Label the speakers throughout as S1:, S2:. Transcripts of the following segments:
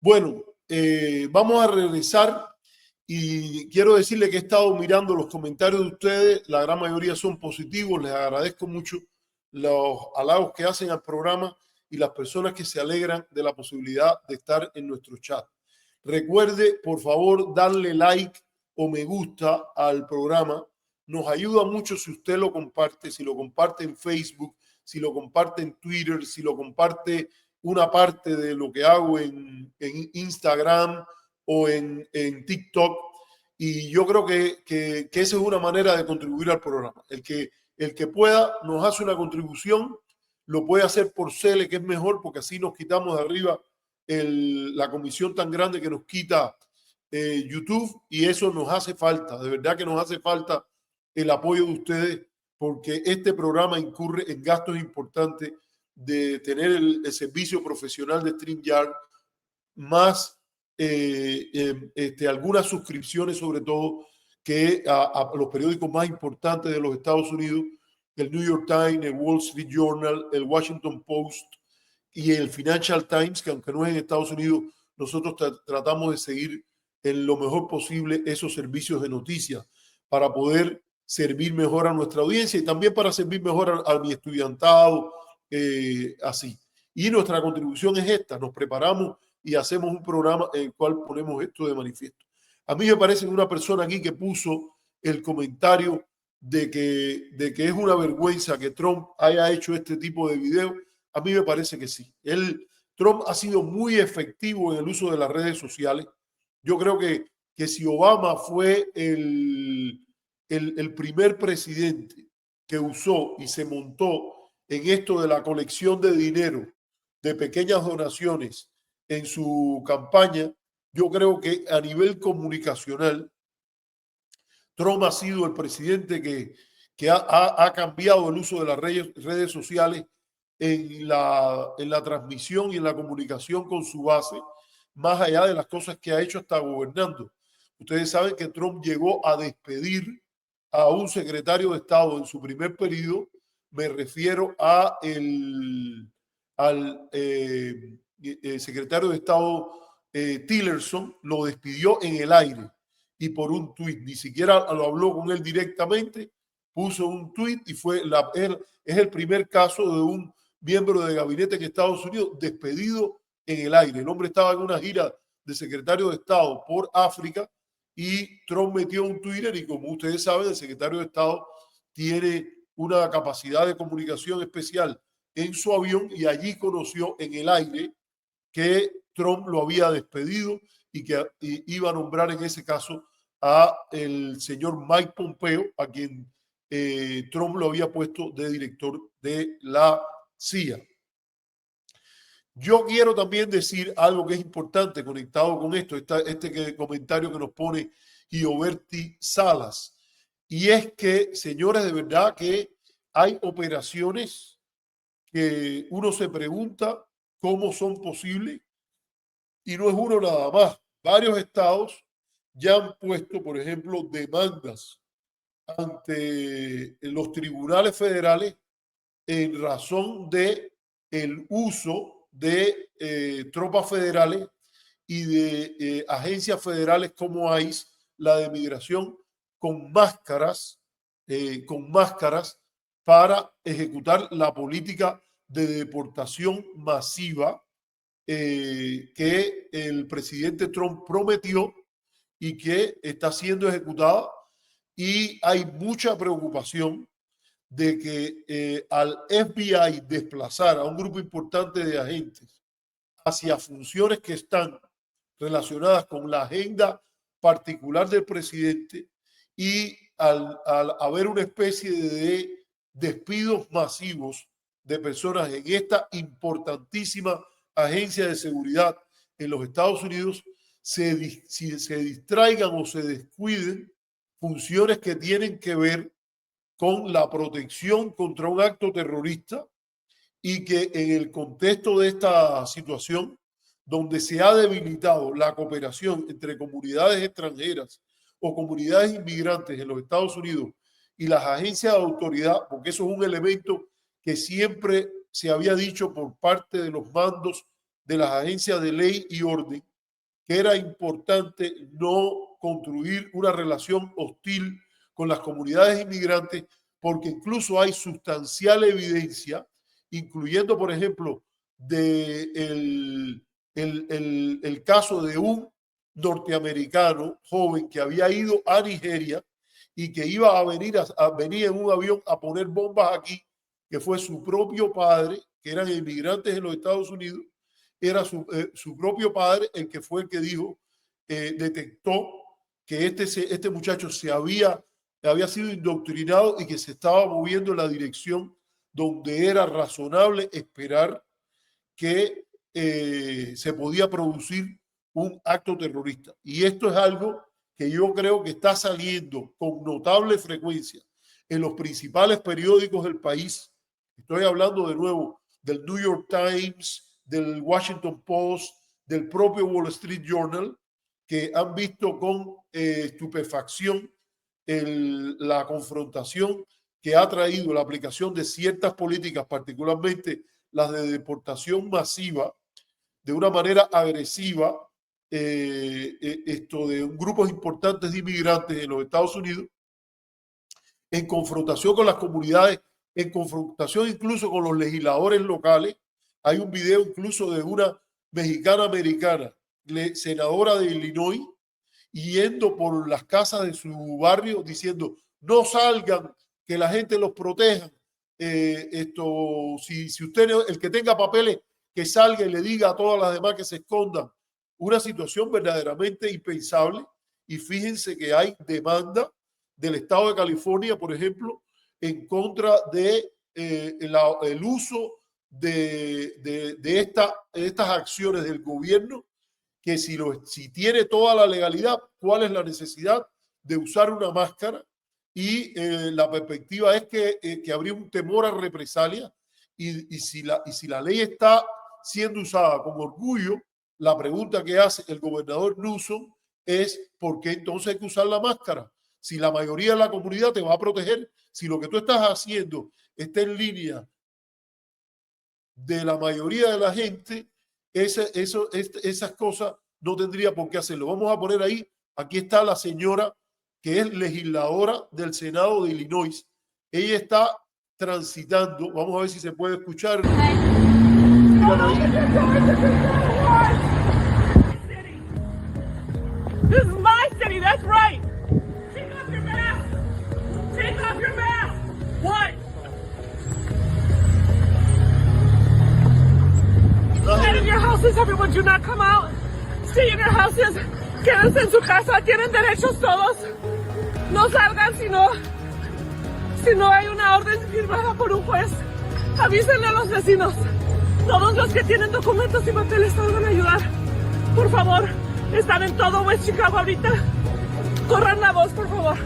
S1: Bueno, vamos a regresar y quiero decirle que he estado mirando los comentarios de ustedes. La gran mayoría son positivos. Les agradezco mucho los halagos que hacen al programa y las personas que se alegran de la posibilidad de estar en nuestro chat. Recuerde, por favor, darle like o me gusta al programa. Nos ayuda mucho si usted lo comparte, si lo comparte en Facebook, si lo comparte en Twitter, si lo comparte una parte de lo que hago en Instagram o en TikTok. Y yo creo que esa es una manera de contribuir al programa. El que pueda nos hace una contribución, lo puede hacer por Cele, que es mejor, porque así nos quitamos de arriba la comisión tan grande que nos quita YouTube, y eso nos hace falta, de verdad que nos hace falta el apoyo de ustedes, porque este programa incurre en gastos importantes de tener el servicio profesional de StreamYard, más algunas suscripciones, sobre todo que a los periódicos más importantes de los Estados Unidos, el New York Times, el Wall Street Journal, el Washington Post y el Financial Times, que aunque no es en Estados Unidos, nosotros tratamos de seguir en lo mejor posible esos servicios de noticias para poder servir mejor a nuestra audiencia y también para servir mejor a mi estudiantado, así. Y nuestra contribución es esta: nos preparamos y hacemos un programa en el cual ponemos esto de manifiesto. A mí me parece una persona aquí que puso el comentario de que es una vergüenza que Trump haya hecho este tipo de videos. A mí me parece que sí. Trump ha sido muy efectivo en el uso de las redes sociales. Yo creo que si Obama fue el primer presidente que usó y se montó en esto de la colección de dinero, de pequeñas donaciones en su campaña, yo creo que a nivel comunicacional, Trump ha sido el presidente que ha cambiado el uso de las redes sociales en la transmisión y en la comunicación con su base, más allá de las cosas que ha hecho hasta gobernando. Ustedes saben que Trump llegó a despedir a un secretario de Estado en su primer periodo. Me refiero al secretario de Estado Tillerson. Lo despidió en el aire y por un tuit. Ni siquiera lo habló con él directamente, puso un tuit y es el primer caso de un miembro de gabinete en Estados Unidos despedido en el aire. El hombre estaba en una gira de secretario de Estado por África y Trump metió un Twitter, y como ustedes saben, el secretario de Estado tiene una capacidad de comunicación especial en su avión, y allí conoció en el aire que Trump lo había despedido y que iba a nombrar en ese caso a el señor Mike Pompeo, a quien Trump lo había puesto de director de la CIA. Yo quiero también decir algo que es importante conectado con esto, comentario que nos pone Gioberti Salas, y es que, señores, de verdad que hay operaciones que uno se pregunta cómo son posibles, y no es uno nada más. Varios estados ya han puesto, por ejemplo, demandas ante los tribunales federales en razón de el uso de tropas federales y de agencias federales como ICE, la de migración, con máscaras para ejecutar la política de deportación masiva que el presidente Trump prometió y que está siendo ejecutada. Y hay mucha preocupación de que al FBI desplazar a un grupo importante de agentes hacia funciones que están relacionadas con la agenda particular del presidente, y al haber una especie de despidos masivos de personas en esta importantísima agencia de seguridad en los Estados Unidos, se distraigan o se descuiden funciones que tienen que ver con la protección contra un acto terrorista, y que en el contexto de esta situación, donde se ha debilitado la cooperación entre comunidades extranjeras o comunidades inmigrantes en los Estados Unidos y las agencias de autoridad, porque eso es un elemento que siempre se había dicho por parte de los mandos de las agencias de ley y orden, que era importante no construir una relación hostil con las comunidades inmigrantes, porque incluso hay sustancial evidencia, incluyendo, por ejemplo, el caso de un norteamericano joven que había ido a Nigeria y que iba a venir en un avión a poner bombas aquí, que fue su propio padre, que eran inmigrantes en los Estados Unidos, era su propio padre el que fue el que dijo, detectó que este muchacho había sido indoctrinado y que se estaba moviendo en la dirección donde era razonable esperar que se podía producir un acto terrorista. Y esto es algo que yo creo que está saliendo con notable frecuencia en los principales periódicos del país. Estoy hablando de nuevo del New York Times, del Washington Post, del propio Wall Street Journal, que han visto con estupefacción la confrontación que ha traído la aplicación de ciertas políticas, particularmente las de deportación masiva, de una manera agresiva, de grupos importantes de inmigrantes en los Estados Unidos, en confrontación con las comunidades, en confrontación incluso con los legisladores locales. Hay un video incluso de una mexicana americana, senadora de Illinois, yendo por las casas de su barrio diciendo: no salgan, que la gente los proteja. Si usted, el que tenga papeles, que salga y le diga a todas las demás que se escondan. Una situación verdaderamente impensable. Y fíjense que hay demanda del estado de California, por ejemplo, en contra de el uso de estas acciones del gobierno, que si tiene toda la legalidad, ¿cuál es la necesidad de usar una máscara? Y la perspectiva es que habría un temor a represalia, y si la ley está siendo usada con orgullo, la pregunta que hace el gobernador Newsom es: ¿por qué entonces hay que usar la máscara? Si la mayoría de la comunidad te va a proteger, si lo que tú estás haciendo está en línea de la mayoría de la gente, esas cosas no tendría por qué hacerlo. Vamos a poner ahí, aquí está la señora que es legisladora del Senado de Illinois. Ella está transitando, vamos a ver si se puede escuchar.
S2: This is my city, that's right. Take off your mask. Take off your mask. What? Stay in your houses, everyone. Do not come out. Stay in your houses. Quédense en su casa. Tienen derechos todos. No salgan si no hay una orden firmada por un juez. Avísenle a los vecinos. Todos los que tienen documentos y papeles salgan a ayudar. Por favor. Están en todo West Chicago ahorita. Corran la voz, por favor.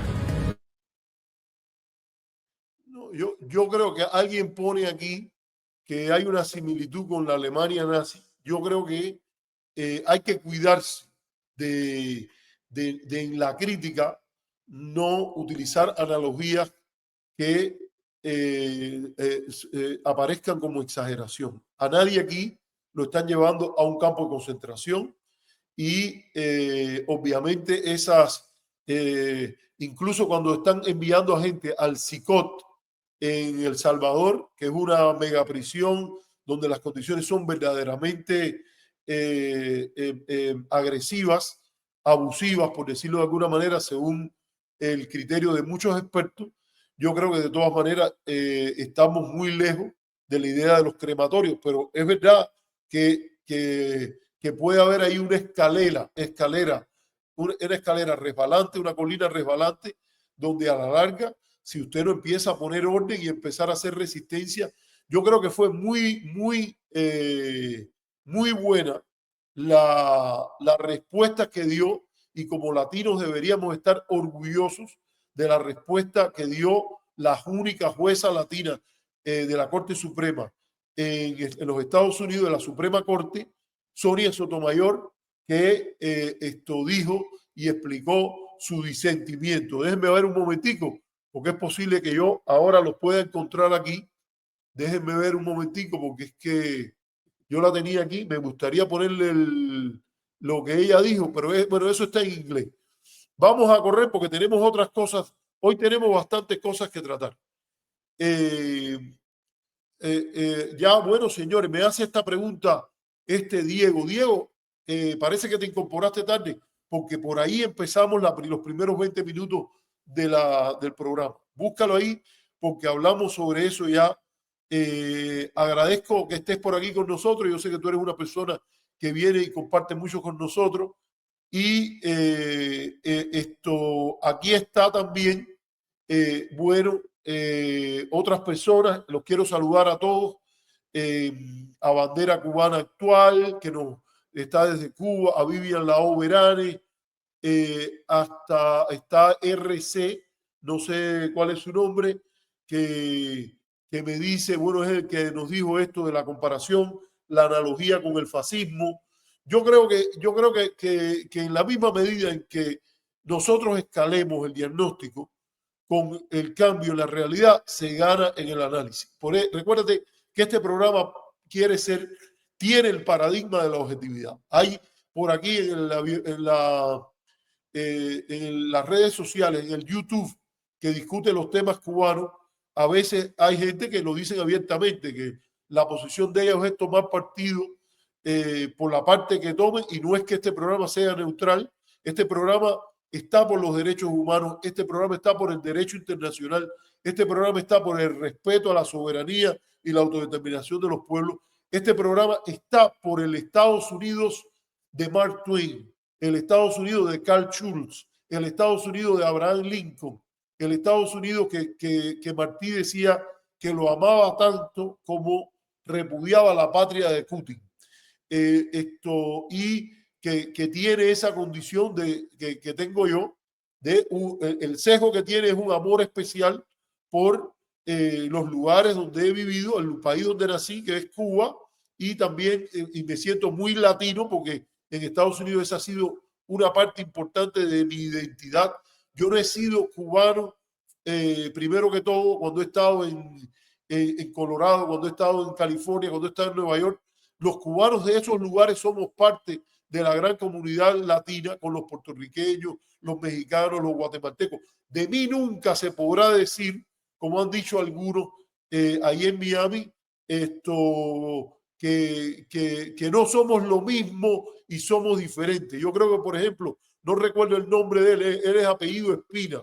S1: No, yo creo que alguien pone aquí que hay una similitud con la Alemania nazi. Yo creo que hay que cuidarse de en la crítica no utilizar analogías que aparezcan como exageración. A nadie aquí lo están llevando a un campo de concentración. Y obviamente incluso cuando están enviando a gente al CICOT en El Salvador, que es una mega prisión donde las condiciones son verdaderamente agresivas, abusivas, por decirlo de alguna manera, según el criterio de muchos expertos, yo creo que de todas maneras estamos muy lejos de la idea de los crematorios, pero es verdad que puede haber ahí una escalera resbalante, una colina resbalante, donde a la larga, si usted no empieza a poner orden y empezar a hacer resistencia, yo creo que fue muy buena la respuesta que dio, y como latinos deberíamos estar orgullosos de la respuesta que dio la única jueza latina de la Corte Suprema en los Estados Unidos, de la Suprema Corte, Sonia Sotomayor, que esto dijo y explicó su disentimiento. Déjenme ver un momentico, porque es posible que yo ahora los pueda encontrar aquí. Déjenme ver un momentico, porque es que yo la tenía aquí. Me gustaría ponerle lo que ella dijo, pero bueno, eso está en inglés. Vamos a correr porque tenemos otras cosas. Hoy tenemos bastantes cosas que tratar. Ya, bueno, señores, me hace esta pregunta Diego. Diego, parece que te incorporaste tarde, porque por ahí empezamos los primeros 20 minutos del programa. Búscalo ahí, porque hablamos sobre eso ya. Agradezco que estés por aquí con nosotros. Yo sé que tú eres una persona que viene y comparte mucho con nosotros. Y aquí está también, bueno, otras personas, los quiero saludar a todos, a Bandera Cubana Actual, que nos está desde Cuba, a Vivian Lao Verane, hasta está RC, no sé cuál es su nombre, que me dice, bueno, es el que nos dijo esto de la comparación, la analogía con el fascismo. Yo creo que en la misma medida en que nosotros escalemos el diagnóstico con el cambio en la realidad, se gana en el análisis. Recuérdate que este programa tiene el paradigma de la objetividad. Hay por aquí en las redes sociales, en el YouTube, que discute los temas cubanos, a veces hay gente que lo dicen abiertamente, que la posición de ellos es tomar partido por la parte que tomen, y no es que este programa sea neutral. Este programa está por los derechos humanos, este programa está por el derecho internacional, este programa está por el respeto a la soberanía y la autodeterminación de los pueblos. Este programa está por el Estados Unidos de Mark Twain, el Estados Unidos de Carl Schurz, el Estados Unidos de Abraham Lincoln, el Estados Unidos que Martí decía que lo amaba tanto como repudiaba la patria de Putin. Y que tiene esa condición que tengo yo, el sesgo que tiene es un amor especial por los lugares donde he vivido, el país donde nací, que es Cuba, y también y me siento muy latino porque en Estados Unidos esa ha sido una parte importante de mi identidad. Yo no he sido cubano, primero que todo, cuando he estado en Colorado, cuando he estado en California, cuando he estado en Nueva York. Los cubanos de esos lugares somos parte de la gran comunidad latina, con los puertorriqueños, los mexicanos, los guatemaltecos. De mí nunca se podrá decir, como han dicho algunos ahí en Miami, que no somos lo mismo y somos diferentes. Yo creo que, por ejemplo, no recuerdo el nombre de él es apellido Espina,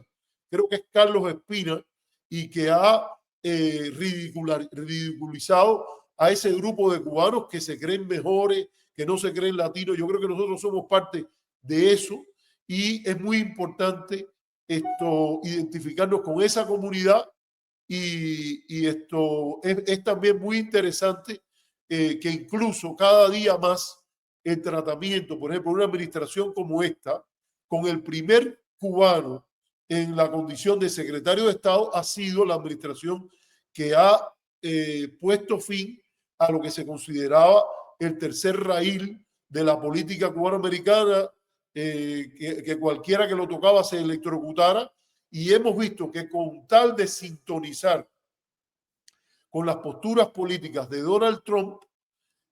S1: creo que es Carlos Espina, y que ha ridiculizado a ese grupo de cubanos que se creen mejores, que no se creen latinos. Yo creo que nosotros somos parte de eso, y es muy importante identificarnos con esa comunidad, y esto es también muy interesante que incluso cada día más el tratamiento, por ejemplo, una administración como esta, con el primer cubano en la condición de secretario de Estado, ha sido la administración que ha puesto fin a lo que se consideraba el tercer raíl de la política cubanoamericana, que cualquiera que lo tocaba se electrocutara, y hemos visto que con tal de sintonizar con las posturas políticas de Donald Trump,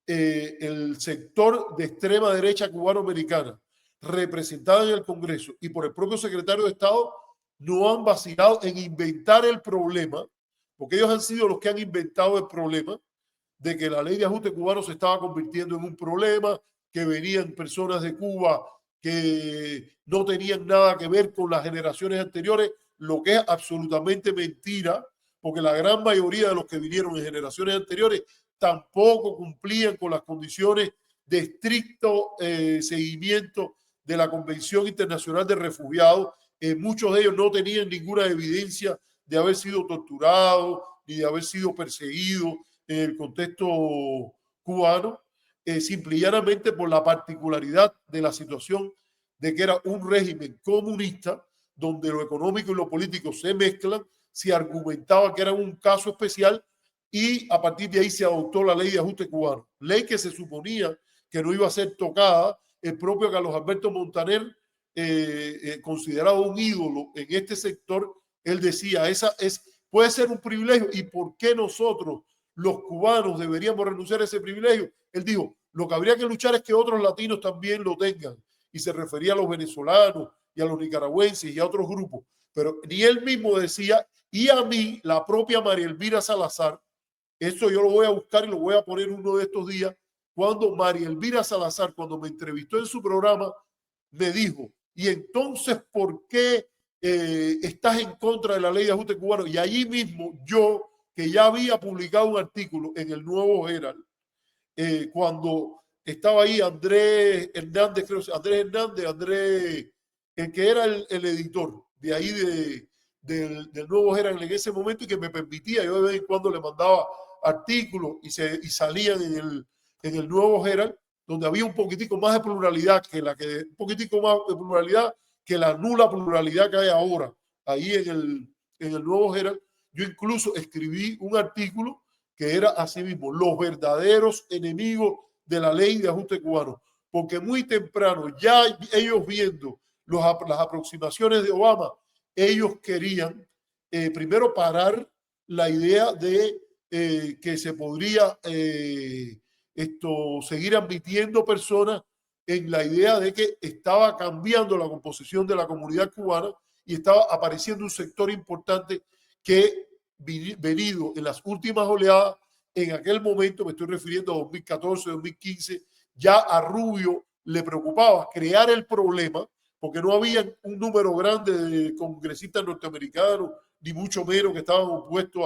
S1: el sector de extrema derecha cubanoamericana representada en el Congreso y por el propio secretario de Estado no han vacilado en inventar el problema, porque ellos han sido los que han inventado el problema de que la ley de ajuste cubano se estaba convirtiendo en un problema, que venían personas de Cuba que no tenían nada que ver con las generaciones anteriores, lo que es absolutamente mentira, porque la gran mayoría de los que vinieron en generaciones anteriores tampoco cumplían con las condiciones de estricto seguimiento de la Convención Internacional de Refugiados. Muchos de ellos no tenían ninguna evidencia de haber sido torturados ni de haber sido perseguidos en el contexto cubano, simple y llanamente por la particularidad de la situación de que era un régimen comunista donde lo económico y lo político se mezclan. Se argumentaba que era un caso especial, y a partir de ahí se adoptó la ley de ajuste cubano, ley que se suponía que no iba a ser tocada. El propio Carlos Alberto Montaner, considerado un ídolo en este sector, él decía, puede ser un privilegio, y ¿por qué nosotros los cubanos deberíamos renunciar a ese privilegio? Él dijo, Lo que habría que luchar es que otros latinos también lo tengan. Y se refería a los venezolanos y a los nicaragüenses y a otros grupos. Pero ni él mismo decía, y a mí, la propia María Elvira Salazar, eso yo lo voy a buscar y lo voy a poner uno de estos días, cuando María Elvira Salazar, cuando me entrevistó en su programa, me dijo, y entonces, ¿por qué estás en contra de la ley de ajuste cubano? Y allí mismo yo, que ya había publicado un artículo en el Nuevo Herald, cuando estaba ahí Andrés Hernández, el que era el editor de ahí del Nuevo Herald en ese momento y que me permitía, yo de vez en cuando le mandaba artículos y salían en el Nuevo Herald, donde había un poquitico más de pluralidad un poquitico más de pluralidad que la nula pluralidad que hay ahora ahí en el Nuevo Herald. Yo incluso escribí un artículo que era así mismo, los verdaderos enemigos de la ley de ajuste cubano, porque muy temprano, ya ellos viendo las aproximaciones de Obama, ellos querían primero parar la idea de que se podría seguir admitiendo personas en la idea de que estaba cambiando la composición de la comunidad cubana y estaba apareciendo un sector importante que venido en las últimas oleadas, en aquel momento, me estoy refiriendo a 2014, 2015, ya a Rubio le preocupaba crear el problema porque no había un número grande de congresistas norteamericanos, ni mucho menos que estaban opuestos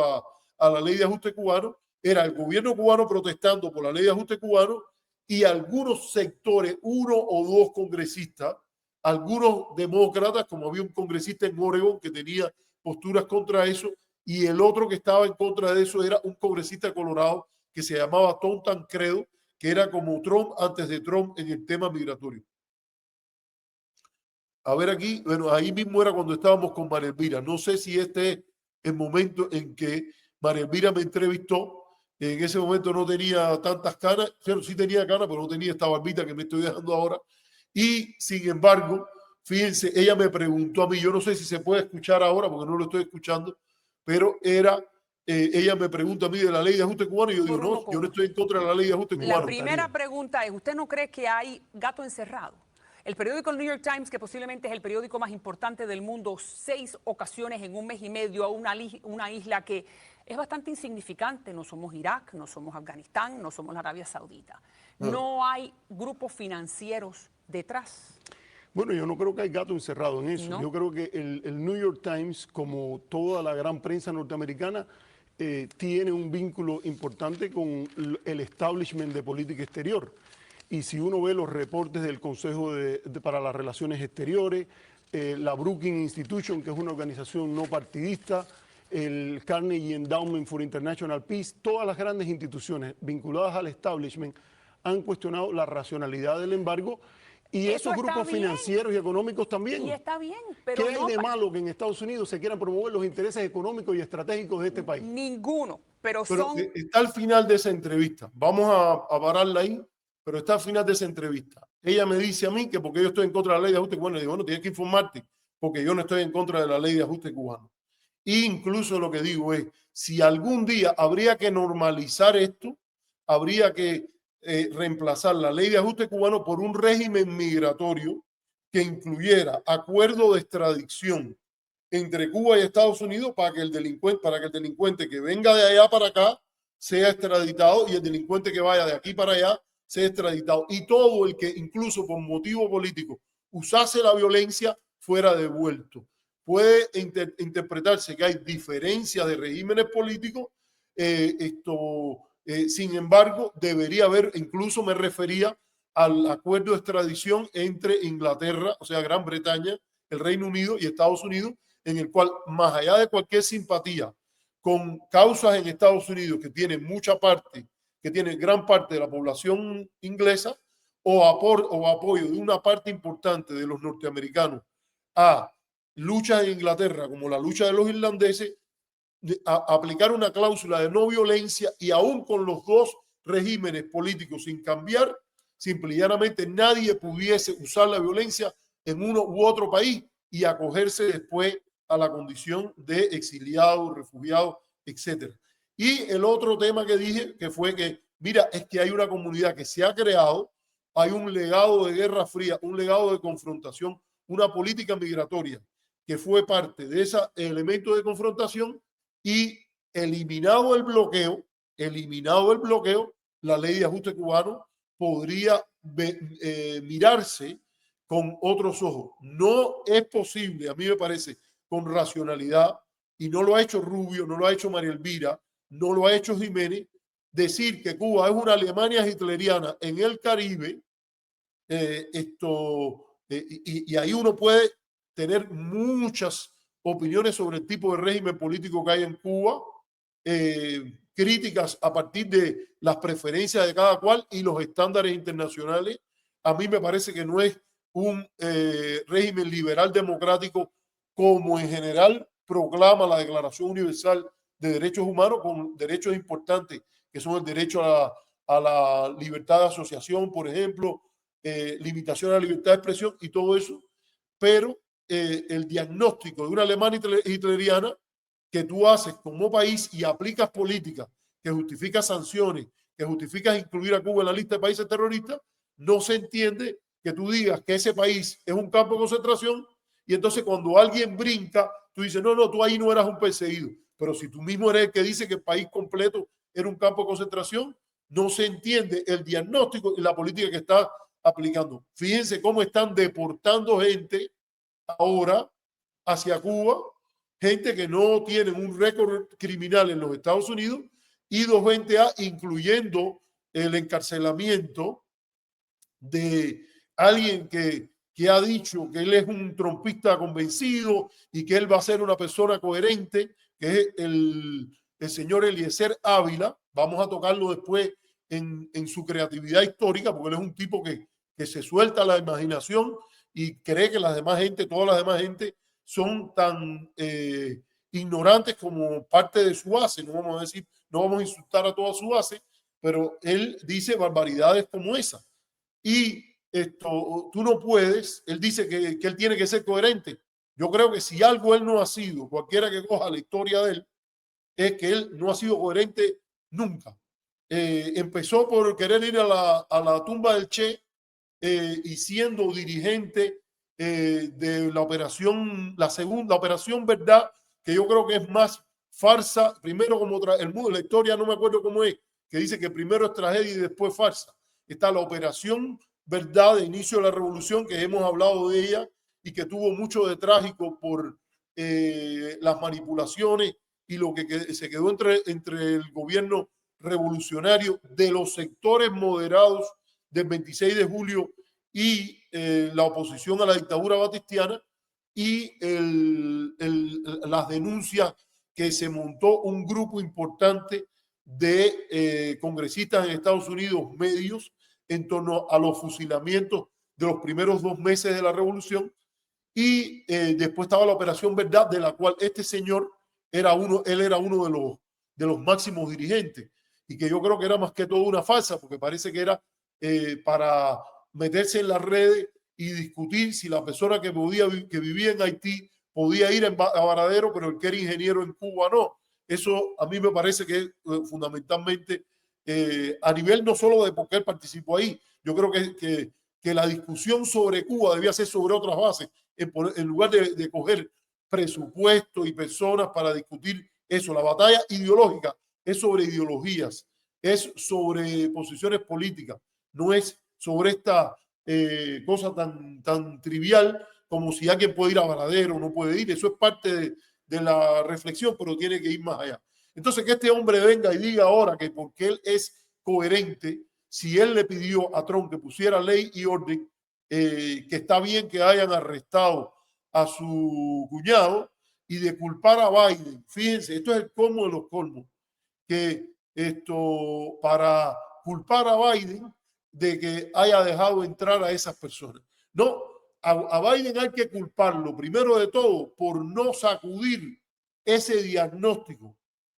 S1: a la ley de ajuste cubano. Era el gobierno cubano protestando por la ley de ajuste cubano y algunos sectores, uno o dos congresistas, algunos demócratas, como había un congresista en Oregon que tenía posturas contra eso, y el otro que estaba en contra de eso era un congresista de Colorado que se llamaba Tom Tancredo, que era como Trump antes de Trump en el tema migratorio. A ver aquí, bueno, ahí mismo era cuando estábamos con María Elvira. No sé si este es el momento en que María Elvira me entrevistó. En ese momento no tenía tantas canas, sí tenía canas, pero no tenía esta barbita que me estoy dejando ahora. Y sin embargo, fíjense, ella me preguntó a mí, yo no sé si se puede escuchar ahora porque no lo estoy escuchando, pero ella me pregunta a mí de la ley de ajuste cubano y yo digo, no, yo no estoy en contra de la ley de ajuste cubano.
S3: La primera pregunta es, ¿usted no cree que hay gato encerrado? El periódico New York Times, que posiblemente es el periódico más importante del mundo, 6 ocasiones en un mes y medio a una isla que es bastante insignificante. No somos Irak, no somos Afganistán, no somos la Arabia Saudita. No hay grupos financieros detrás.
S4: Bueno, yo no creo que hay gato encerrado en eso.
S3: ¿No?
S4: Yo creo que el New York Times, como toda la gran prensa norteamericana, tiene un vínculo importante con el establishment de política exterior. Y si uno ve los reportes del Consejo para las Relaciones Exteriores, la Brookings Institution, que es una organización no partidista, el Carnegie Endowment for International Peace, todas las grandes instituciones vinculadas al establishment han cuestionado la racionalidad del embargo y esos grupos financieros y económicos también.
S3: Y está bien, pero
S4: ¿Qué hay de malo que en Estados Unidos se quieran promover los intereses económicos y estratégicos de este país?
S3: Ninguno, pero son...
S1: Está al final de esa entrevista. Vamos a pararla ahí, pero está al final de esa entrevista. Ella me dice a mí que porque yo estoy en contra de la ley de ajuste cubano, le digo, bueno, tienes que informarte porque yo no estoy en contra de la ley de ajuste cubano. E incluso lo que digo es, si algún día habría que normalizar esto, habría que reemplazar la ley de ajuste cubano por un régimen migratorio que incluyera acuerdo de extradición entre Cuba y Estados Unidos para que el delincuente que venga de allá para acá sea extraditado y el delincuente que vaya de aquí para allá sea extraditado. Y todo el que incluso por motivo político usase la violencia fuera devuelto. Puede interpretarse que hay diferencias de regímenes políticos. Sin embargo, debería haber, incluso me refería al acuerdo de extradición entre Inglaterra, o sea, Gran Bretaña, el Reino Unido y Estados Unidos, en el cual, más allá de cualquier simpatía con causas en Estados Unidos que tienen gran parte de la población inglesa, o apoyo de una parte importante de los norteamericanos a luchas en Inglaterra, como la lucha de los irlandeses, aplicar una cláusula de no violencia y aún con los dos regímenes políticos sin cambiar, simple y llanamente nadie pudiese usar la violencia en uno u otro país y acogerse después a la condición de exiliado, refugiado, etc. Y el otro tema que dije, que fue que mira, es que hay una comunidad que se ha creado, hay un legado de Guerra Fría, un legado de confrontación, una política migratoria que fue parte de ese elemento de confrontación y eliminado el bloqueo, la ley de ajuste cubano podría mirarse con otros ojos. No es posible, a mí me parece, con racionalidad, y no lo ha hecho Rubio, no lo ha hecho María Elvira, no lo ha hecho Jiménez, decir que Cuba es una Alemania hitleriana en el Caribe, y ahí uno puede tener muchas opiniones sobre el tipo de régimen político que hay en Cuba, críticas a partir de las preferencias de cada cual y los estándares internacionales. A mí me parece que no es un régimen liberal democrático como en general proclama la Declaración Universal de Derechos Humanos, con derechos importantes que son el derecho a la libertad de asociación, por ejemplo, limitación a la libertad de expresión y todo eso, pero el diagnóstico de una Alemania hitleriana que tú haces como país y aplicas políticas que justificas sanciones, que justificas incluir a Cuba en la lista de países terroristas, no se entiende que tú digas que ese país es un campo de concentración y entonces cuando alguien brinca, tú dices, no, no, tú ahí no eras un perseguido. Pero si tú mismo eres el que dice que el país completo era un campo de concentración, no se entiende el diagnóstico y la política que está aplicando. Fíjense cómo están deportando gente ahora hacia Cuba, gente que no tiene un récord criminal en los Estados Unidos, y 220A, incluyendo el encarcelamiento de alguien que ha dicho que él es un trompista convencido y que él va a ser una persona coherente, que es el señor Eliezer Ávila. Vamos a tocarlo después en su creatividad histórica, porque él es un tipo que se suelta la imaginación y cree que las demás gente, todas las demás gente, son tan ignorantes como parte de su base. No vamos a decir, no vamos a insultar a toda su base, pero él dice barbaridades como esa. Y tú no puedes, él dice que él tiene que ser coherente. Yo creo que si algo él no ha sido, cualquiera que coja la historia de él, es que él no ha sido coherente nunca. Empezó por querer ir a la tumba del Che, y siendo dirigente de la operación, la segunda operación Verdad, que yo creo que es más farsa, primero como el mundo, la historia no me acuerdo cómo es, que dice que primero es tragedia y después farsa. Está la operación Verdad de inicio de la revolución, que hemos hablado de ella y que tuvo mucho de trágico por las manipulaciones y lo que se quedó entre el gobierno revolucionario de los sectores moderados del 26 de julio y la oposición a la dictadura batistiana, y las denuncias que se montó un grupo importante de congresistas en Estados Unidos, medios, en torno a los fusilamientos de los primeros 2 meses de la revolución. Y después estaba la operación Verdad, de la cual este señor era uno de los máximos dirigentes, y que yo creo que era más que todo una farsa, porque parece que era para meterse en las redes y discutir si la persona que vivía en Haití podía ir a Varadero, pero el que era ingeniero en Cuba no. Eso a mí me parece que es fundamentalmente a nivel no solo de por qué él participó ahí. Yo creo que la discusión sobre Cuba debía ser sobre otras bases, en lugar de coger presupuesto y personas para discutir eso. La batalla ideológica es sobre ideologías, es sobre posiciones políticas, no es sobre esta cosa tan trivial como si alguien puede ir a Varadero o no puede ir. Eso es parte de la reflexión, pero tiene que ir más allá. Entonces, que este hombre venga y diga ahora que porque él es coherente, si él le pidió a Trump que pusiera ley y orden, que está bien que hayan arrestado a su cuñado, y de culpar a Biden. Fíjense, esto es el colmo de los colmos, que para culpar a Biden de que haya dejado entrar a esas personas. No, a Biden hay que culparlo, primero de todo, por no sacudir ese diagnóstico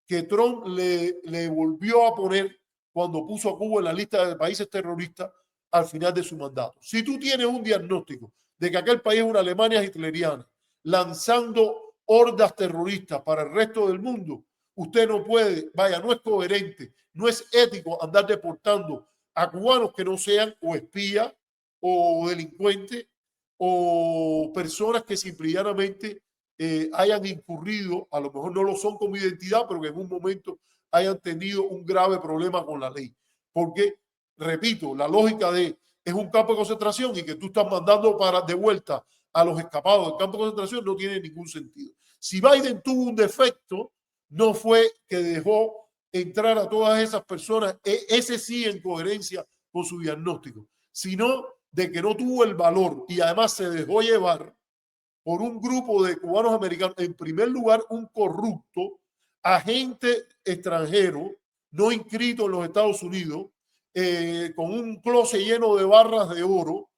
S1: que Trump le volvió a poner cuando puso a Cuba en la lista de países terroristas al final de su mandato. Si tú tienes un diagnóstico de que aquel país es una Alemania hitleriana, lanzando hordas terroristas para el resto del mundo, usted no puede, vaya, no es coherente, no es ético andar deportando a cubanos que no sean o espías o delincuentes o personas que simplemente hayan incurrido, a lo mejor no lo son con identidad, pero que en un momento hayan tenido un grave problema con la ley. Porque, repito, la lógica de es un campo de concentración y que tú estás mandando de vuelta a los escapados del campo de concentración no tiene ningún sentido. Si Biden tuvo un defecto, no fue que dejó entrar a todas esas personas, ese sí en coherencia con su diagnóstico, sino de que no tuvo el valor y además se dejó llevar por un grupo de cubanos americanos, en primer lugar un corrupto, agente extranjero, no inscrito en los Estados Unidos, con un closet lleno de barras de oro,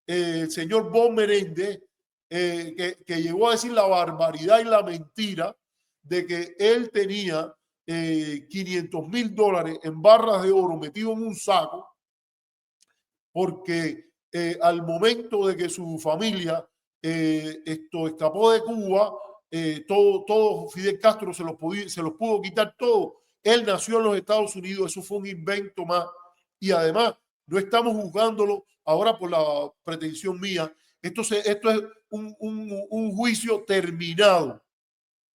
S1: el señor Bob Menéndez, que llegó a decir la barbaridad y la mentira de que él tenía $500,000 en barras de oro metido en un saco, porque al momento de que su familia escapó de Cuba, todo Fidel Castro se los pudo quitar todo. Él nació en los Estados Unidos, eso fue un invento más. Y además, no estamos juzgándolo ahora por la pretensión mía. Esto es un juicio terminado.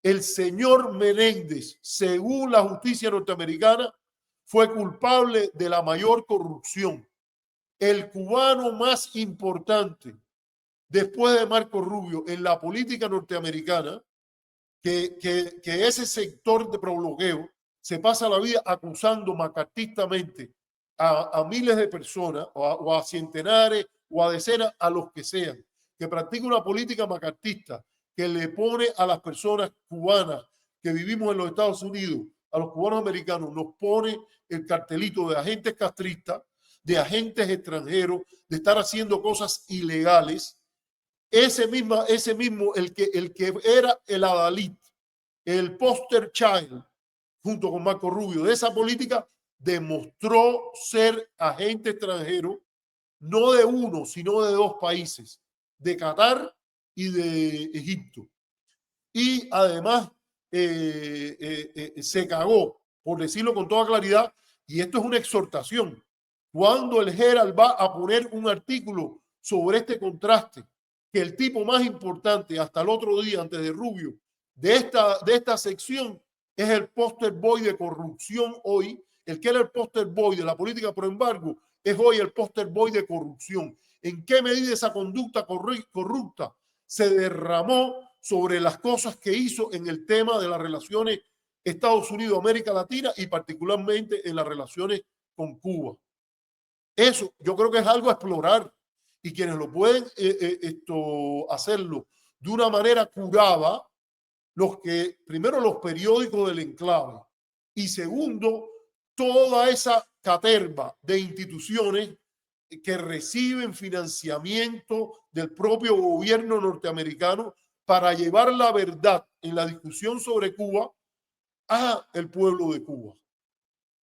S1: El señor Menéndez, según la justicia norteamericana, fue culpable de la mayor corrupción. El cubano más importante después de Marco Rubio en la política norteamericana, que ese sector de probloqueo se pasa la vida acusando macartistamente a miles de personas o a centenares o a decenas, a los que sean, que practica una política macartista que le pone a las personas cubanas que vivimos en los Estados Unidos, a los cubanos americanos, nos pone el cartelito de agentes castristas, de agentes extranjeros, de estar haciendo cosas ilegales. Ese mismo, el que era el adalid, el poster child, junto con Marco Rubio, de esa política, demostró ser agente extranjero, no de uno, sino de dos países, de Qatar y de Egipto. Y además se cagó, por decirlo con toda claridad, y esto es una exhortación. Cuando el Herald va a poner un artículo sobre este contraste, que el tipo más importante hasta el otro día, antes de Rubio, de esta sección, es el poster boy de corrupción hoy. El que era el poster boy de la política por embargo es hoy el poster boy de corrupción. ¿En qué medida esa conducta corrupta se derramó sobre las cosas que hizo en el tema de las relaciones Estados Unidos-América Latina y particularmente en las relaciones con Cuba? Eso yo creo que es algo a explorar, y quienes lo pueden hacerlo de una manera curada, primero los periódicos del enclave y segundo toda esa caterva de instituciones que reciben financiamiento del propio gobierno norteamericano para llevar la verdad en la discusión sobre Cuba a el pueblo de Cuba.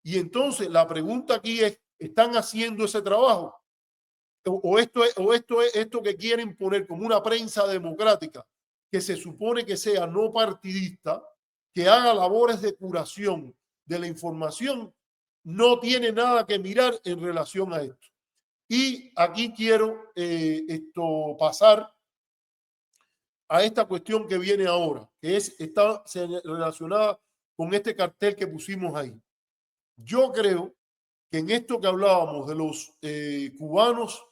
S1: Y entonces la pregunta aquí es, ¿están haciendo ese trabajo? O esto que quieren poner como una prensa democrática que se supone que sea no partidista, que haga labores de curación de la información, no tiene nada que mirar en relación a esto. Y aquí quiero pasar a esta cuestión que viene ahora, que está relacionada con este cartel que pusimos ahí. Yo creo que en esto que hablábamos de los cubanos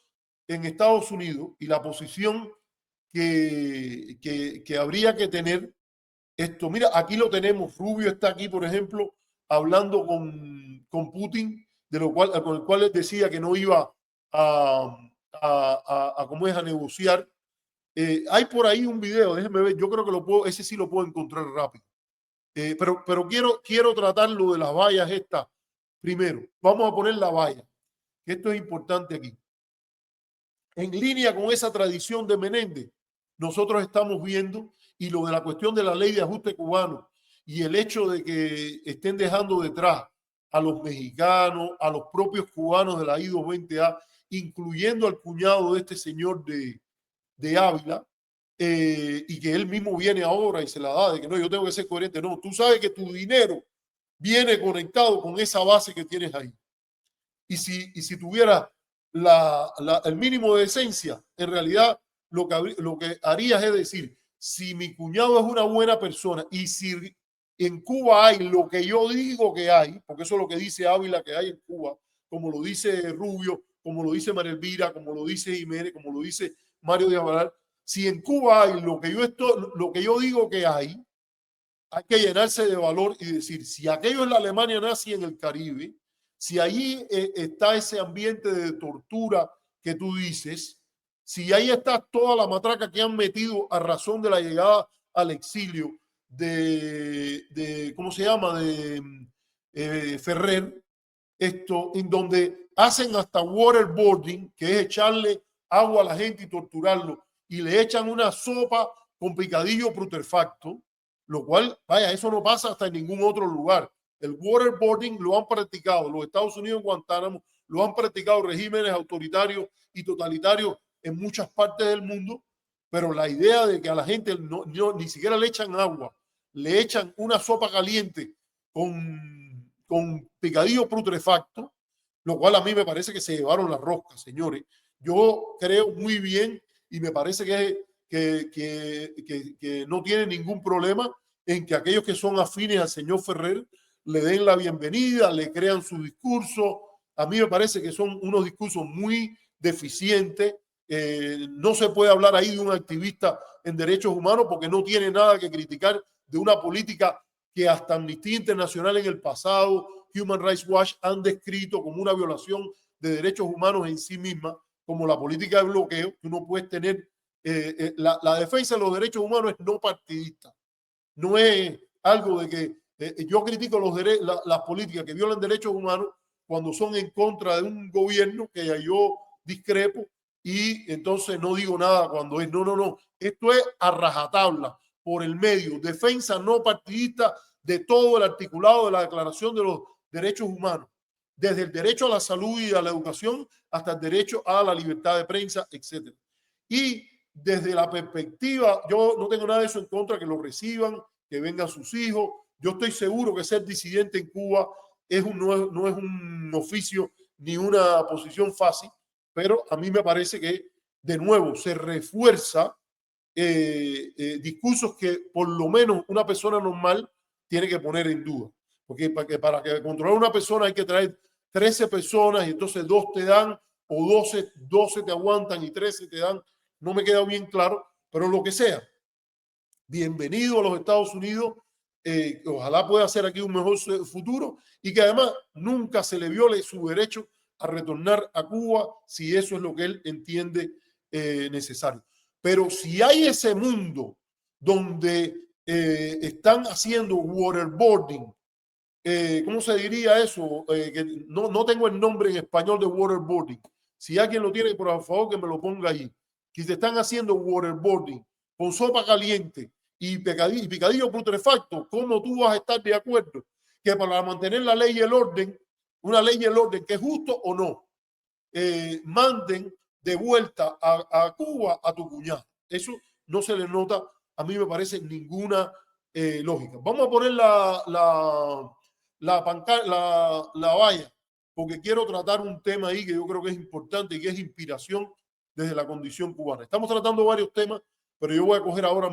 S1: en Estados Unidos y la posición que habría que tener, mira, aquí lo tenemos. Rubio está aquí, por ejemplo, hablando con Putin, con el cual él decía que no iba a negociar. Hay por ahí un video, déjenme ver, yo creo que ese sí lo puedo encontrar rápido. Pero quiero tratarlo de las vallas estas primero. Vamos a poner la valla, que esto es importante aquí. En línea con esa tradición de Menéndez, nosotros estamos viendo, y lo de la cuestión de la ley de ajuste cubano y el hecho de que estén dejando detrás a los mexicanos, a los propios cubanos de la I-220A, incluyendo al cuñado de este señor de Ávila, y que él mismo viene ahora y se la da de que no, yo tengo que ser coherente. No, tú sabes que tu dinero viene conectado con esa base que tienes ahí. Y si tuviera el mínimo de decencia, en realidad lo que harías es decir, si mi cuñado es una buena persona y si en Cuba hay lo que yo digo que hay, porque eso es lo que dice Ávila que hay en Cuba, como lo dice Rubio, como lo dice María Elvira, como lo dice Jiménez, como lo dice Mario de Amaral, si en Cuba hay lo que yo digo que hay que llenarse de valor y decir, si aquello es la Alemania nazi en el Caribe, si allí está ese ambiente de tortura que tú dices, si ahí está toda la matraca que han metido a razón de la llegada al exilio ¿cómo se llama? De Ferrer, esto en donde hacen hasta waterboarding, que es echarle agua a la gente y torturarlo, y le echan una sopa con picadillo putrefacto, lo cual, vaya, eso no pasa hasta en ningún otro lugar. El waterboarding lo han practicado los Estados Unidos en Guantánamo, lo han practicado regímenes autoritarios y totalitarios en muchas partes del mundo, pero la idea de que a la gente ni siquiera le echan agua, le echan una sopa caliente con picadillo putrefacto, lo cual a mí me parece que se llevaron la rosca, señores. Yo creo muy bien y me parece que no tiene ningún problema en que aquellos que son afines al señor Ferrer le den la bienvenida, le crean su discurso. A mí me parece que son unos discursos muy deficientes. No se puede hablar ahí de un activista en derechos humanos porque no tiene nada que criticar de una política que hasta Amnistía Internacional en el pasado, Human Rights Watch han descrito como una violación de derechos humanos en sí misma, como la política de bloqueo. Tú no puedes tener la defensa de los derechos humanos es no partidista. No es algo de que yo critico las políticas que violan derechos humanos cuando son en contra de un gobierno que yo discrepo y entonces no digo nada cuando es. No. Esto es a rajatabla por el medio. Defensa no partidista de todo el articulado de la Declaración de los Derechos Humanos. Desde el derecho a la salud y a la educación hasta el derecho a la libertad de prensa, etc. Y desde la perspectiva, yo no tengo nada de eso en contra, que lo reciban, que vengan sus hijos. Yo estoy seguro que ser disidente en Cuba no es un oficio ni una posición fácil, pero a mí me parece que, de nuevo, se refuerza discursos que por lo menos una persona normal tiene que poner en duda. Porque para que controlar a una persona hay que traer 13 personas y entonces 2 te dan o 12 te aguantan y 13 te dan. No me queda bien claro, pero lo que sea. Bienvenido a los Estados Unidos. Ojalá pueda hacer aquí un mejor futuro y que además nunca se le viole su derecho a retornar a Cuba si eso es lo que él entiende necesario. Pero si hay ese mundo donde están haciendo waterboarding, ¿cómo se diría eso? Que no tengo el nombre en español de waterboarding. Si alguien lo tiene, por favor, que me lo ponga ahí. Que se están haciendo waterboarding con sopa caliente y picadillo putrefacto, ¿cómo tú vas a estar de acuerdo que para mantener la ley y el orden, una ley y el orden que es justo o no, manden de vuelta a Cuba a tu cuñado? Eso no se le nota, a mí me parece, ninguna lógica. Vamos a poner la valla, porque quiero tratar un tema ahí que yo creo que es importante y que es inspiración desde la condición cubana. Estamos tratando varios temas, pero yo voy a coger ahora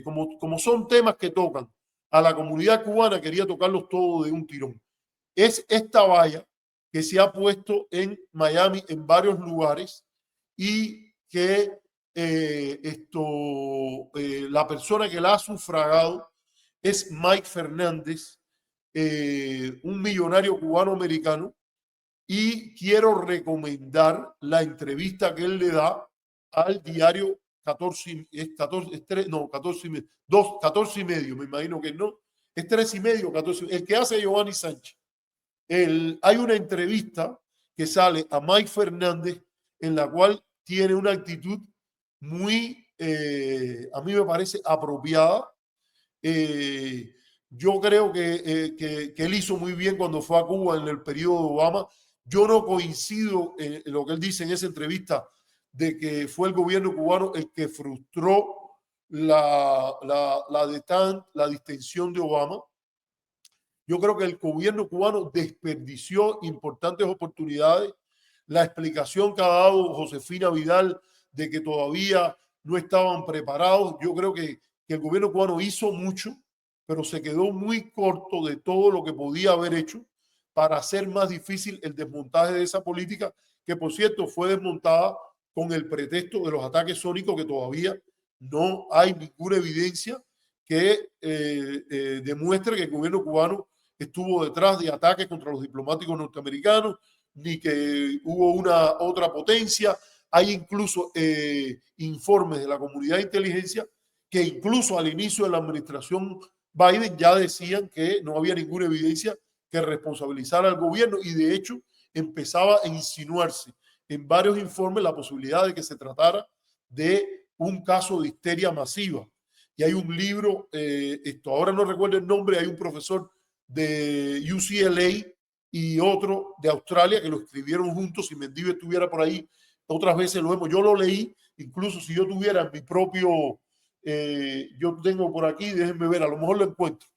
S1: como son temas que tocan a la comunidad cubana, quería tocarlos todos de un tirón. Es esta valla que se ha puesto en Miami en varios lugares y que la persona que la ha sufragado es Mike Fernández, un millonario cubano-americano, y quiero recomendar la entrevista que él le da al diario 14 y medio, me imagino que no, es 3 y medio, 14, el que hace Giovanni Sánchez. Hay una entrevista que sale a Mike Fernández en la cual tiene una actitud muy, a mí me parece apropiada. Yo creo que él hizo muy bien cuando fue a Cuba en el periodo de Obama. Yo no coincido en lo que él dice en esa entrevista de que fue el gobierno cubano el que frustró la distensión de Obama. Yo creo que el gobierno cubano desperdició importantes oportunidades. La explicación que ha dado Josefina Vidal de que todavía no estaban preparados, yo creo que el gobierno cubano hizo mucho, pero se quedó muy corto de todo lo que podía haber hecho para hacer más difícil el desmontaje de esa política, que por cierto fue desmontada con el pretexto de los ataques sónicos, que todavía no hay ninguna evidencia que demuestre que el gobierno cubano estuvo detrás de ataques contra los diplomáticos norteamericanos, ni que hubo una otra potencia. Hay incluso informes de la comunidad de inteligencia que incluso al inicio de la administración Biden ya decían que no había ninguna evidencia que responsabilizara al gobierno, y de hecho empezaba a insinuarse en varios informes la posibilidad de que se tratara de un caso de histeria masiva. Y hay un libro, ahora no recuerdo el nombre, hay un profesor de UCLA y otro de Australia que lo escribieron juntos. Si Mendive estuviera por ahí, otras veces yo lo leí, incluso si yo tuviera mi propio, yo tengo por aquí, déjenme ver, a lo mejor lo encuentro,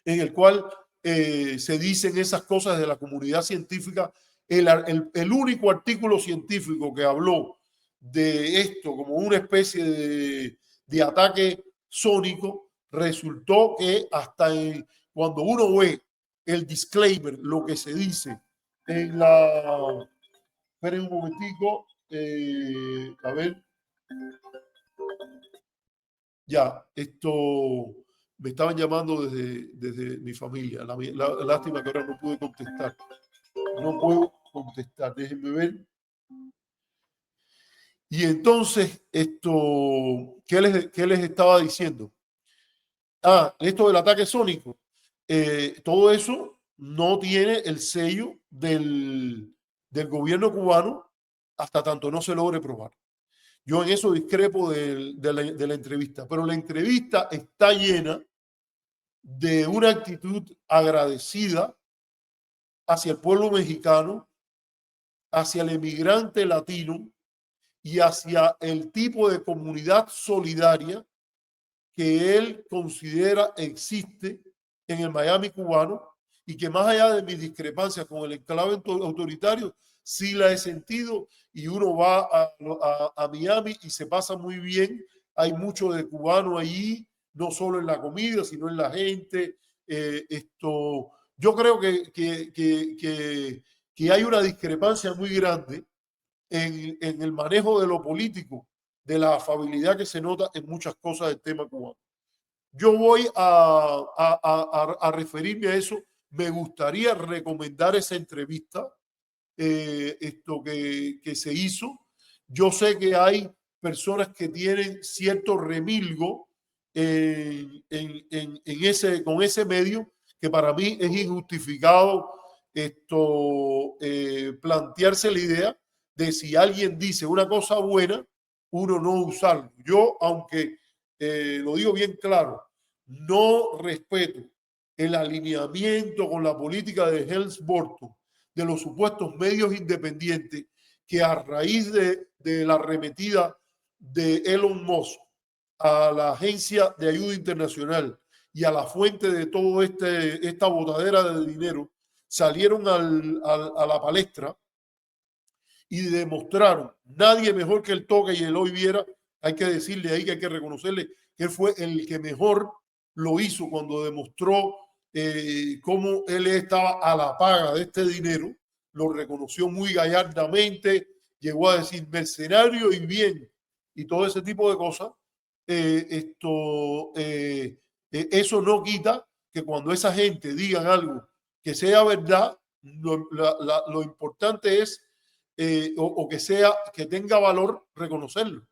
S1: en el cual se dicen esas cosas de la comunidad científica. El único artículo científico que habló de esto como una especie de ataque sónico, resultó que hasta cuando uno ve el disclaimer, lo que se dice en la... Esperen un momentico, a ver. Ya, esto me estaban llamando desde mi familia. Lástima que ahora no pude contestar. No puedo contestar, déjenme ver. Y entonces, ¿qué les estaba diciendo? Esto del ataque sónico. Todo eso no tiene el sello del gobierno cubano hasta tanto no se logre probar. Yo en eso discrepo de la entrevista, pero la entrevista está llena de una actitud agradecida hacia el pueblo mexicano, hacia el emigrante latino y hacia el tipo de comunidad solidaria que él considera existe en el Miami cubano, y que más allá de mis discrepancias con el enclave autoritario, sí la he sentido, y uno va a Miami y se pasa muy bien. Hay mucho de cubano allí, no solo en la comida, sino en la gente. Yo creo que hay una discrepancia muy grande en el manejo de lo político, de la afabilidad que se nota en muchas cosas del tema cubano. Yo voy a referirme a eso. Me gustaría recomendar esa entrevista que se hizo. Yo sé que hay personas que tienen cierto remilgo con ese medio, que para mí es injustificado plantearse la idea de si alguien dice una cosa buena, uno no usarlo. Yo, aunque lo digo bien claro, no respeto el alineamiento con la política de Helms-Burton de los supuestos medios independientes, que a raíz de la arremetida de Elon Musk a la Agencia de Ayuda Internacional y a la fuente de todo esta botadera de dinero, salieron a la palestra y demostraron, nadie mejor que el Toca y el Hoy Viera, hay que decirle ahí que hay que reconocerle que él fue el que mejor lo hizo cuando demostró cómo él estaba a la paga de este dinero. Lo reconoció muy gallardamente, llegó a decir mercenario y bien, y todo ese tipo de cosas. Eso no quita que cuando esa gente digan algo que sea verdad, lo importante es que tenga valor reconocerlo,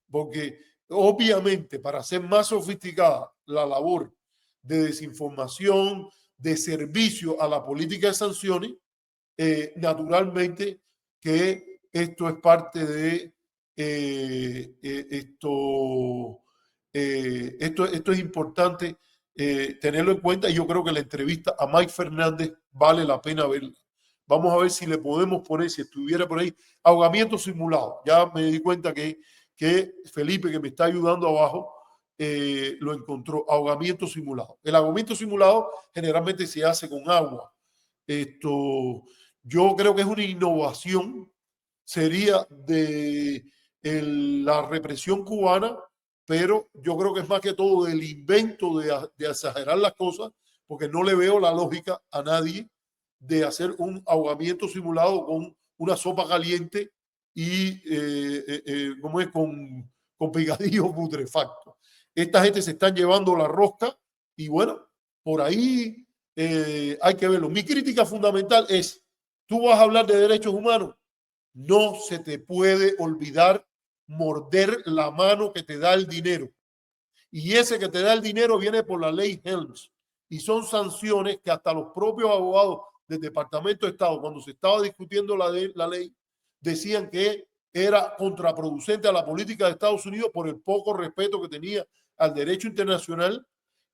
S1: porque obviamente para ser más sofisticada la labor de desinformación, de servicio a la política de sanciones, naturalmente que esto es parte de esto es importante tenerlo en cuenta, y yo creo que la entrevista a Mike Fernández vale la pena verla, Vamos a ver si le podemos poner, si estuviera por ahí, ahogamiento simulado. Ya me di cuenta que Felipe, que me está ayudando abajo, lo encontró, ahogamiento simulado. El ahogamiento simulado generalmente se hace con agua. Yo creo que es una innovación, sería de la represión cubana, pero yo creo que es más que todo del invento de exagerar las cosas, porque no le veo la lógica a nadie de hacer un ahogamiento simulado con una sopa caliente y ¿cómo es? Con picadillo putrefacto. Esta gente se están llevando la rosca y bueno, por ahí hay que verlo. Mi crítica fundamental es, tú vas a hablar de derechos humanos, no se te puede olvidar morder la mano que te da el dinero. Y ese que te da el dinero viene por la ley Helms. Y son sanciones que hasta los propios abogados del Departamento de Estado, cuando se estaba discutiendo la ley, decían que era contraproducente a la política de Estados Unidos por el poco respeto que tenía al derecho internacional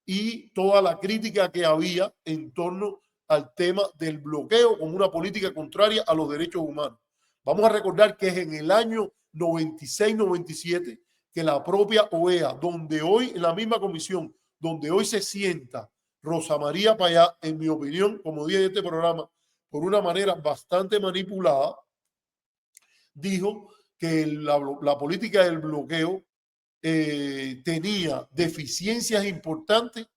S1: y toda la crítica que había en torno al tema del bloqueo como una política contraria a los derechos humanos. Vamos a recordar que es en el año 96-97 que la propia OEA, donde hoy, en la misma comisión, donde hoy se sienta Rosa María Payá, en mi opinión, como dije en este programa, por una manera bastante manipulada, dijo que la política del bloqueo tenía deficiencias importantes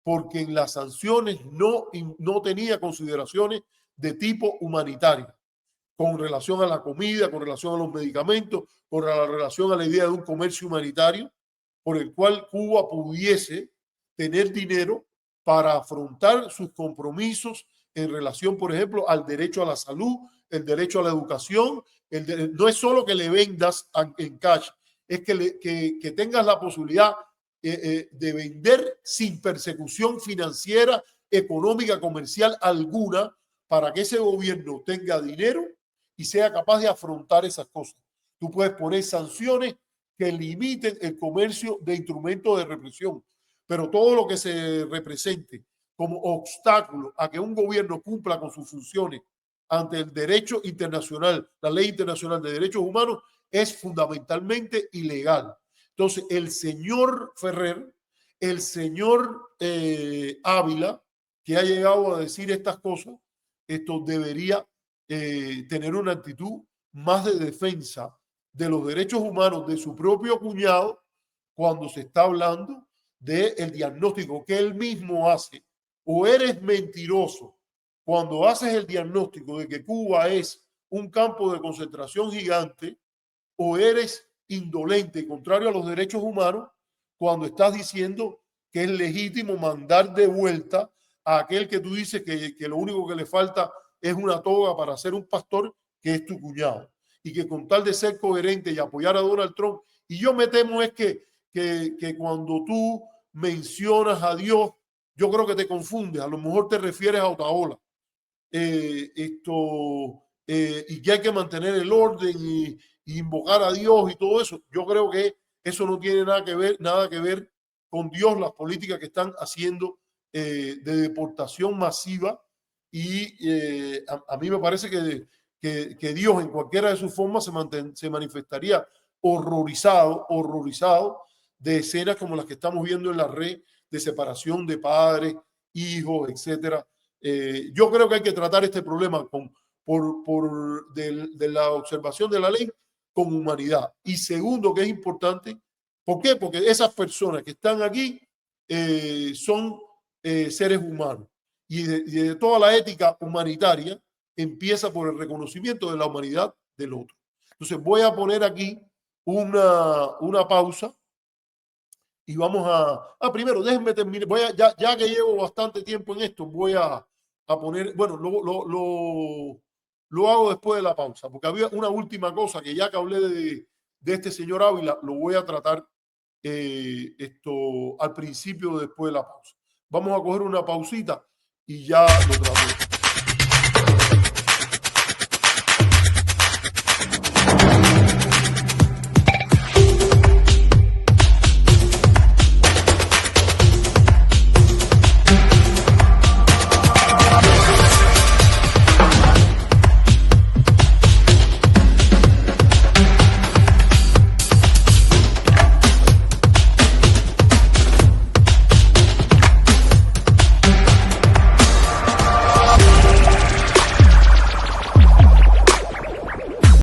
S1: porque en las sanciones no tenía consideraciones de tipo humanitario, con relación a la comida, con relación a los medicamentos, con relación a la idea de un comercio humanitario por el cual Cuba pudiese tener dinero para afrontar sus compromisos en relación, por ejemplo, al derecho a la salud, el derecho a la educación. No es solo que le vendas en cash, es que tengas la posibilidad de vender sin persecución financiera, económica, comercial alguna, para que ese gobierno tenga dinero y sea capaz de afrontar esas cosas. Tú puedes poner sanciones que limiten el comercio de instrumentos de represión, pero todo lo que se represente como obstáculo a que un gobierno cumpla con sus funciones ante el derecho internacional, la ley internacional de derechos humanos, es fundamentalmente ilegal. Entonces, el señor Ferrer, el señor Ávila, que ha llegado a decir estas cosas, esto debería tener una actitud más de defensa de los derechos humanos de su propio cuñado cuando se está hablando del diagnóstico que él mismo hace. O eres mentiroso cuando haces el diagnóstico de que Cuba es un campo de concentración gigante, o eres indolente y contrario a los derechos humanos cuando estás diciendo que es legítimo mandar de vuelta a aquel que tú dices que lo único que le falta es una toga para ser un pastor, que es tu cuñado. Y que con tal de ser coherente y apoyar a Donald Trump, y yo me temo es que cuando tú mencionas a Dios, yo creo que te confundes, a lo mejor te refieres a Otaola. Y que hay que mantener el orden y invocar a Dios y todo eso. Yo creo que eso no tiene nada que ver con Dios, las políticas que están haciendo de deportación masiva. Y a mí me parece que Dios en cualquiera de sus formas se manifestaría horrorizado de escenas como las que estamos viendo en la red de separación de padres, hijos, etcétera. Yo creo que hay que tratar este problema de la observación de la ley con humanidad. Y segundo, que es importante, ¿por qué? Porque esas personas que están aquí son seres humanos. Y de toda la ética humanitaria empieza por el reconocimiento de la humanidad del otro. Entonces voy a poner aquí una pausa y vamos primero, déjenme terminar. Ya que llevo bastante tiempo en esto, voy a poner, bueno, lo hago después de la pausa, porque había una última cosa que ya que hablé de este señor Ávila, lo voy a tratar al principio, después de la pausa. Vamos a coger una pausita y ya lo trato.